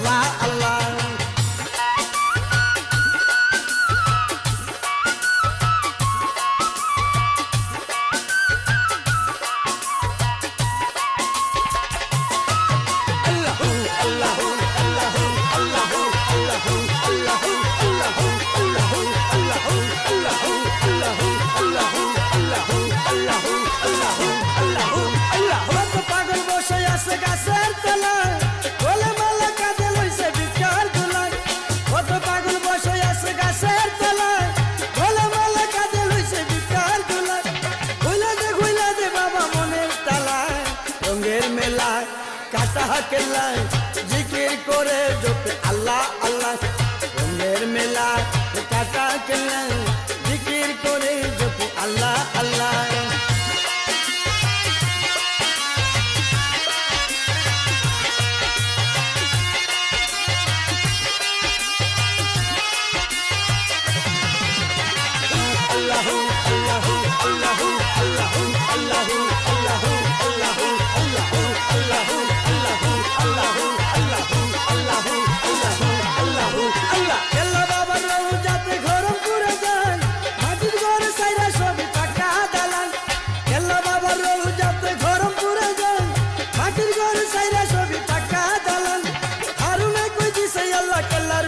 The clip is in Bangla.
আল্লাহ আল্লাহ। কাটা কেল্লায় জিকির করে জপে আল্লাহ আল্লাহ। রঙের মেলা কাটা কেল্লায় জিকির করে জপে আল্লাহ আল্লাহ। আল্লাহু আল্লাহু আল্লাহু আল্লাহু আল্লাহু আল্লাহু আল্লাহু আল্লাহু আল্লাহু আল্লাহু আল্লাহু আল্লাহু আল্লাহু আল্লাহ। কেল্লা বাবার রওজাতে ঘরম করে যায়, মাটির ঘর সাইরা সবই পাকা দালান। কেল্লা বাবার রওজাতে ঘরম করে যায়, মাটির ঘর সাইরা সবই পাকা দালান। হারুনে কই দিছে আল্লাহ কেল্লার